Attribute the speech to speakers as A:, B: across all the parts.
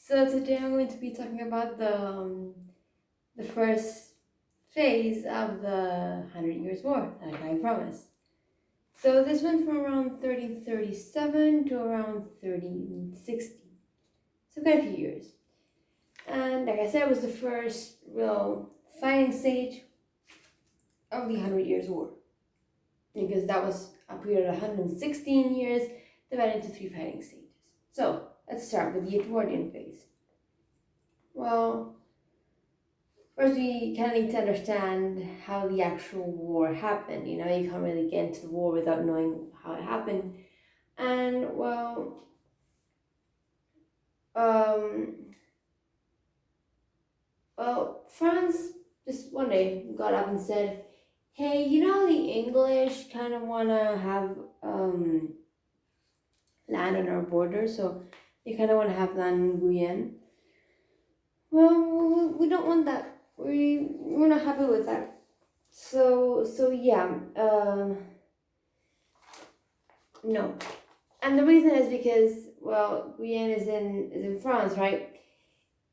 A: So today I'm going to be talking about the first phase of the Hundred Years' War, like I promised. So this went from around 1337 to around 1360. So quite a few years. And like I said, it was the first real fighting stage of the Hundred Years' War. Because that was a period of 116 years divided into three fighting stages. So let's start with the Edwardian phase. Well, first we kind of need to understand how the actual war happened. You can't really get into the war without knowing how it happened. And um, France just one day got up and said, "Hey, the English kind of want to have land on our border, so they kind of want to have land in Guyenne. Well, we don't want that. We're not happy with that. So yeah, no. And the reason is because, Guyenne is in France, right?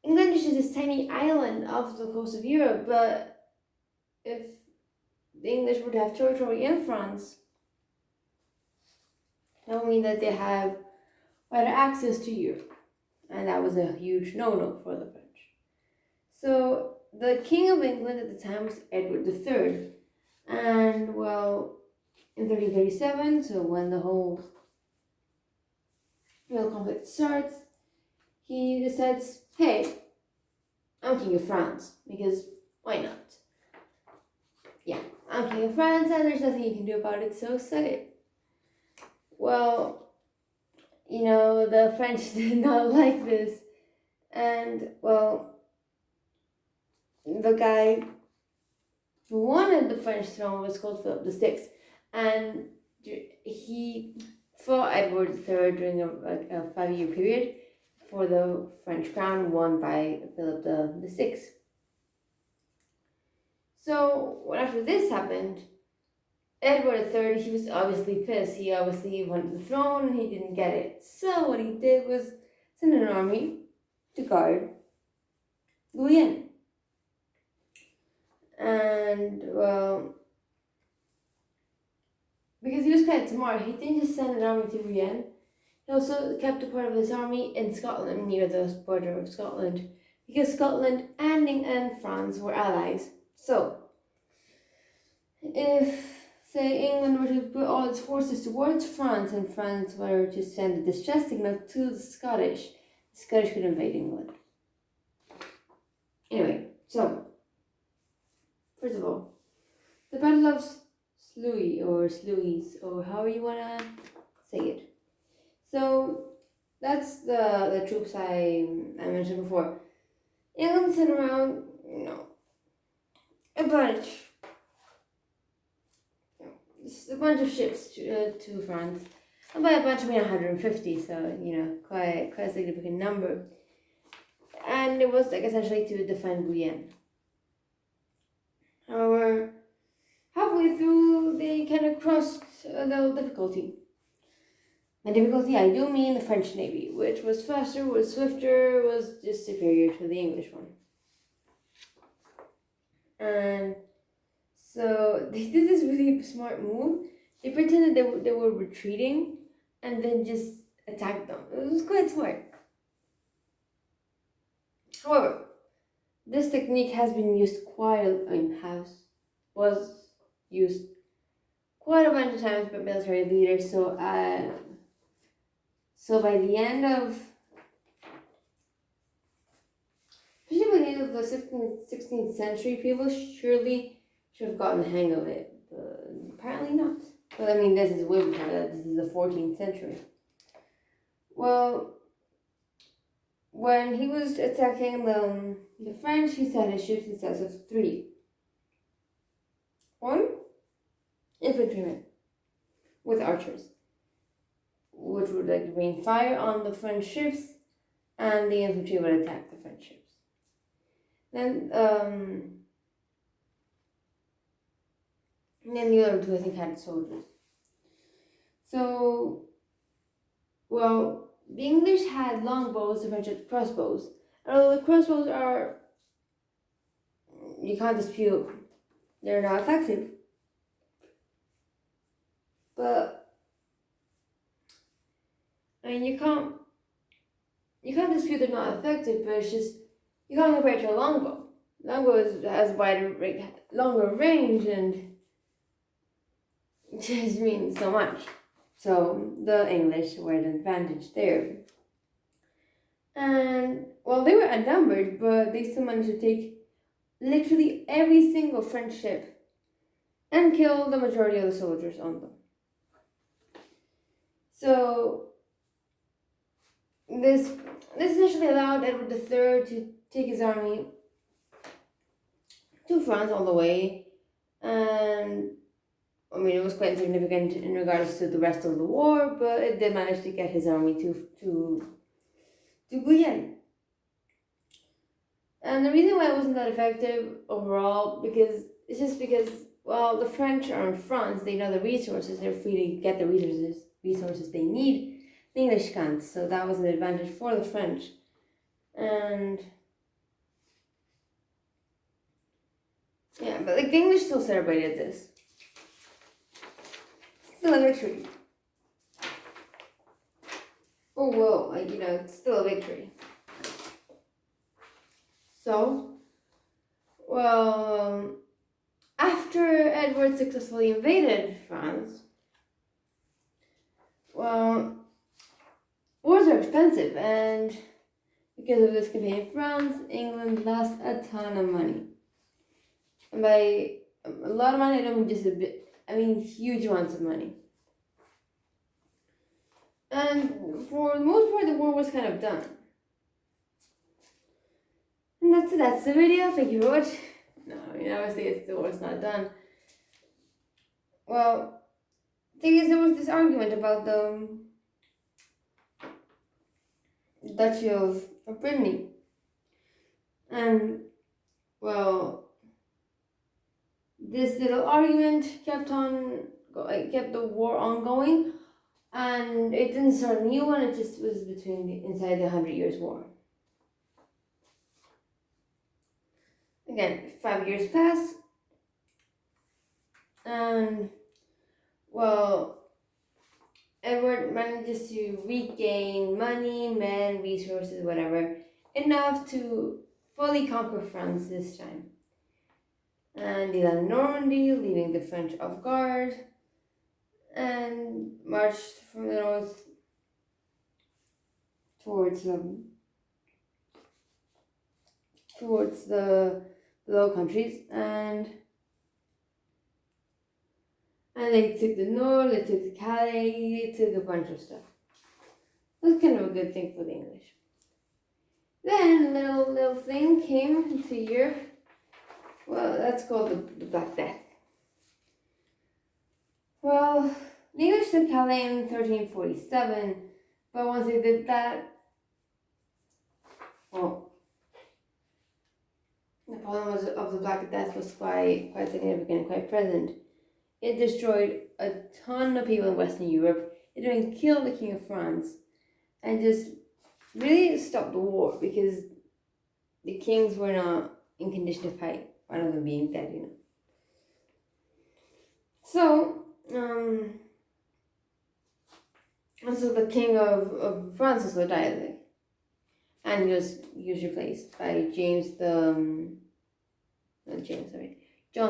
A: England is just this tiny island off the coast of Europe, but if the English would have territory in France, that would mean that they have better access to Europe. And that was a huge no-no for the French. So the King of England at the time was Edward III. And in 1337, so when the whole real conflict starts, he decides, hey, I'm King of France, because why not? Yeah, I'm King of France and there's nothing you can do about it, so say it. Well, the French did not like this. And, the guy who wanted the French throne was called Philip VI. And he fought Edward III during a 5-year period for the French crown won by Philip VI. So after this happened, Edward III, he was obviously pissed. He obviously wanted the throne and he didn't get it. So what he did was send an army to guard Guyenne. And, because he was quite smart, he didn't just send an army to Guyenne. He also kept a part of his army in Scotland, near the border of Scotland, because Scotland and France were allies. So, if, say, England were to put all its forces towards France, and France were to send a distress signal to the Scottish could invade England. Anyway, so, first of all, the Battle of Sluys, or however you want to say it. So that's the troops I mentioned before. England sent around, a bunch of ships to France. And by a bunch, I mean 150, so, quite a significant number. And it was, essentially to defend Guyenne. However, halfway through, they kind of crossed a little difficulty. And difficulty, I do mean the French Navy, which was faster, was swifter, was just superior to the English one. And so they did this really smart move. They pretended they were retreating and then just attacked them. It was quite smart. However, this technique has been used was used quite a bunch of times by military leaders. So by the end of, especially by the end of the 16th century, people surely should have gotten the hang of it, but apparently not. But I mean, this is way before that. This is the 14th century. Well, when he was attacking the French, he set his ships in sets of 3. 1, infantrymen with archers, which would rain fire on the French ships, and the infantry would attack the French ships. Then the other 2, I think, had soldiers. So, the English had longbows, the French had crossbows. And although the crossbows are, you can't dispute, they're not effective. But I mean, you can't dispute they're not effective. But it's just you can't compare it to a longbow. Longbow has longer range, and it just means so much. So the English were at an advantage there. And well, they were outnumbered, but they still managed to take literally every single French ship and kill the majority of the soldiers on them. So this essentially allowed Edward III to take his army to France all the way, and I mean it was quite insignificant in regards to the rest of the war, but it did manage to get his army to Guyenne. And the reason why it wasn't that effective overall because well, the French are in France, they know the resources, they're free to get the resources they need. The English can't, so that was an advantage for the French. And yeah, but like the English still celebrated this. Still a victory. Oh well, it's still a victory. So, well, after Edward successfully invaded France, well, wars are expensive, and because of this campaign in France, England lost a ton of money. And by a lot of money, I don't mean just a bit, I mean huge amounts of money. And for the most part, the war was kind of done. And that's the video. Thank you for watching. No, I mean, obviously the war's not done. Well, the thing is, there was this argument about the Duchy of Brittany. And, well, this little argument kept the war ongoing, and it didn't start a new one, it just was inside the 100 Years' War. Again, 5 years pass, and, well, Edward manages to regain money, men, resources, whatever, enough to fully conquer France this time. And he landed in Normandy, leaving the French off guard, and marched from the north towards the Low Countries, and they took the north, they took the Calais, they took a bunch of stuff. It was kind of a good thing for the English. Then a little thing came into Europe. Well, that's called the Black Death. Well, the English took Calais in 1347, but once they did that, well, the problem of the Black Death was quite significant and quite present. It destroyed a ton of people in Western Europe. It even killed the King of France, and just really stopped the war because the kings were not in condition to fight, rather than being dead, So, and so the King of France also died, and he was replaced by John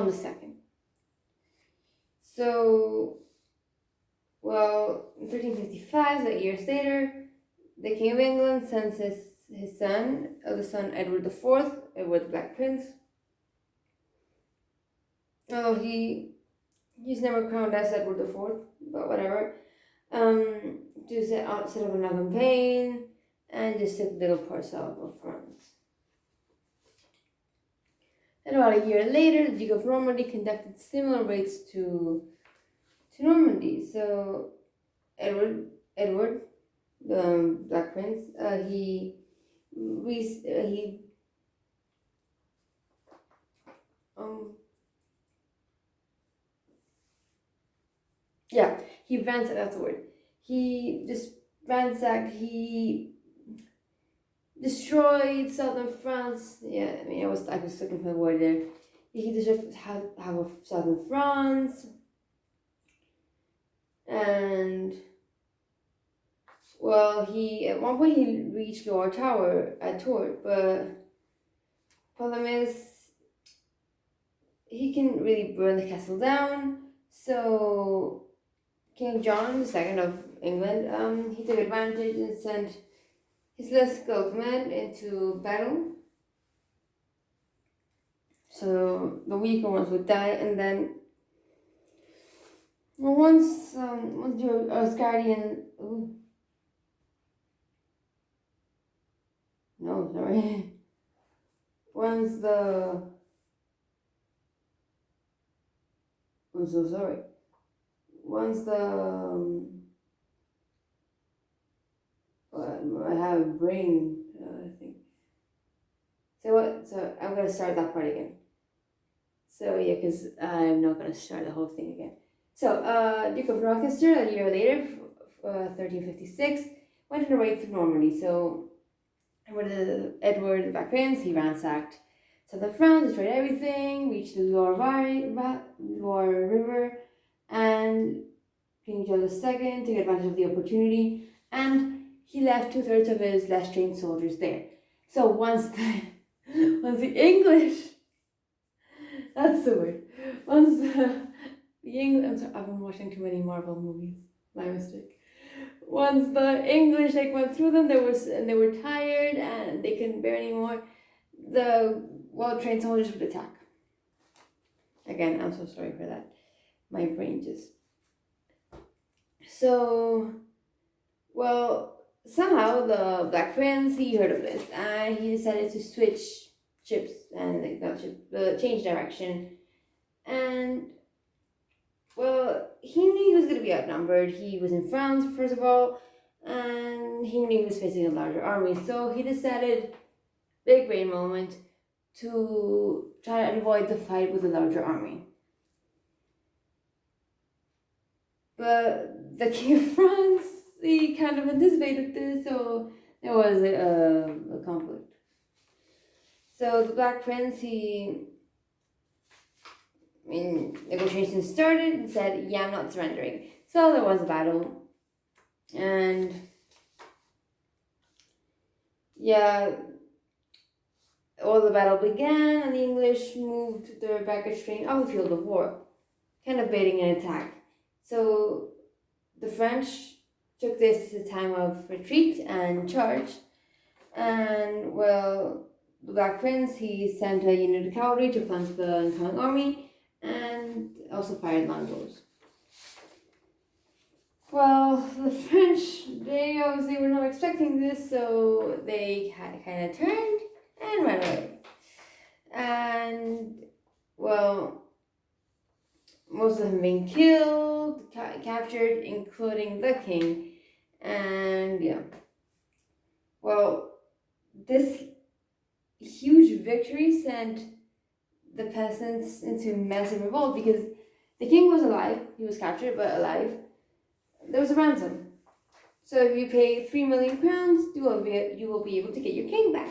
A: II. So, well, in 1355, 8 years later, the King of England sends his son, eldest son Edward IV, Edward the Black Prince. Although he's never crowned as Edward IV, but whatever. To set up another campaign and just took little parts of France. And about a year later, the Duke of Normandy conducted similar raids to Normandy. So Edward, the Black Prince, he ransacked, that's the word. He just ransacked. He destroyed southern France. Yeah, I mean, I was looking for the word there. He destroyed half of southern France, and well, he at one point he reached Loire Tower at Tours, but problem is he can really burn the castle down. So King John II of England, he took advantage and sent his less skilled men into battle. So the weaker ones would die, and then once your Asgardian, no, sorry, once the, I'm so sorry. Once the I have a brain, I think. So what? So I'm gonna start that part again. So yeah, because I'm not gonna start the whole thing again. So Duke of Rochester, a year later, 1356, went on a raid through Normandy. So Edward the Black Prince, he ransacked southern France, destroyed everything, reached the Loire River, and King John II took advantage of the opportunity, and he left 2/3 of his less trained soldiers there. So once the English, that's the word, once the English, I'm sorry, I've been watching too many Marvel movies, my mistake. Once the English went through them, they were tired and they couldn't bear anymore, the well-trained soldiers would attack. Again, I'm so sorry for that. My brain just. So, well, somehow the Black Prince, he heard of this and he decided to switch ships and change direction. And well, he knew he was going to be outnumbered. He was in France, first of all, and he knew he was facing a larger army. So he decided, big brain moment, to try and avoid the fight with a larger army. But the King of France, he kind of anticipated this, so there was a conflict. So the Black Prince, negotiations started and said, yeah, I'm not surrendering. So there was a battle, and yeah, the battle began, and the English moved their baggage train off the field of war, kind of baiting an attack. So the French took this as a time of retreat and charge, and well, the Black Prince, he sent a unit of cavalry to flank the incoming army, and also fired longbows. Well, the French, they obviously were not expecting this, so they kind of turned and ran away. And, well, most of them being killed, captured, including the king. And, yeah. Well, this huge victory sent the peasants into massive revolt because the king was alive. He was captured, but alive. There was a ransom. So if you pay 3 million crowns, you will be able to get your king back.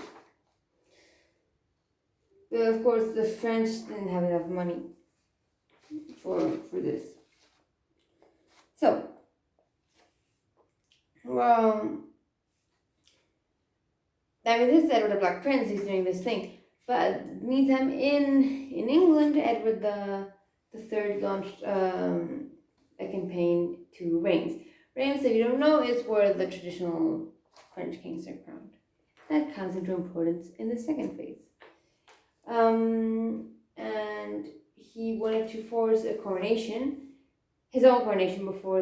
A: But of course, the French didn't have enough money for this. So, well, I mean, this is Edward the Black Prince. He's doing this thing. But meantime, in England, Edward the Third launched a campaign to Reims. Reims, if you don't know, is where the traditional French kings are crowned. That comes into importance in the second phase. And he wanted to force a coronation, his own coronation, before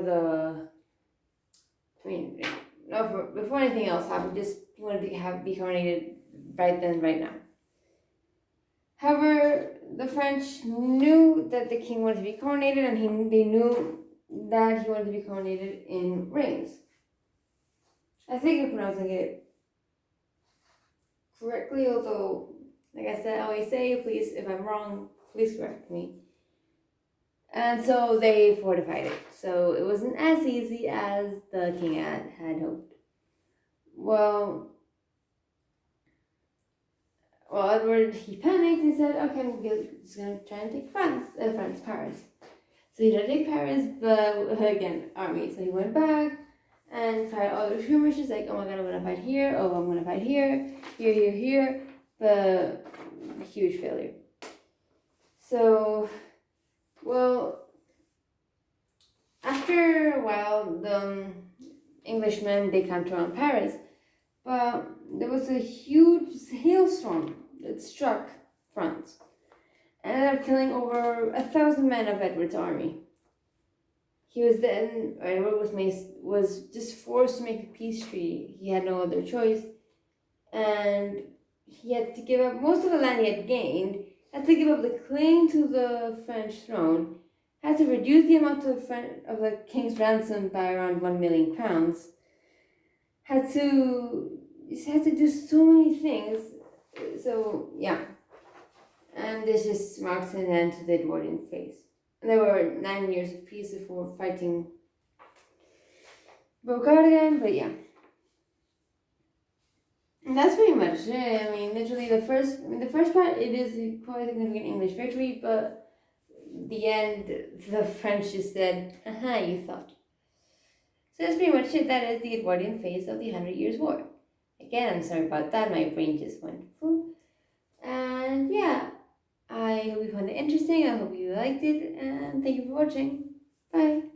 A: before anything else happened. He wanted to be coronated right then, right now. However, the French knew that the king wanted to be coronated, and they knew that he wanted to be coronated in Reims. I think I'm pronouncing it correctly, although, like I always say, please, if I'm wrong, please correct me. And so they fortified it. So it wasn't as easy as the king had hoped. Well, Edward, he panicked and said, okay, I'm just going to try and take Paris. So he tried to take Paris, but again, army. So he went back and fired all the skirmishes, like, oh my god, I'm going to fight here, oh, I'm going to fight here, here, but huge failure. So, well, after a while, the Englishmen, they camped around Paris, but there was a huge hailstorm that struck France and ended up killing over 1,000 men of Edward's army. Edward was just forced to make a peace treaty. He had no other choice, and he had to give up most of the land he had gained, had to give up the claim to the French throne, had to reduce the amount of the king's ransom by around 1 million crowns, had to do so many things. So, yeah. And this just marks an end to the Edwardian phase. And there were 9 years of peace before fighting broke out again, but yeah. And that's pretty much it. I mean, literally the first part, it is quite a significant English victory, but the end, the French just said, you thought. So that's pretty much it. That is the Edwardian phase of the 100 Years' War. Again, I'm sorry about that. My brain just went full. And yeah, I hope you found it interesting. I hope you liked it. And thank you for watching. Bye.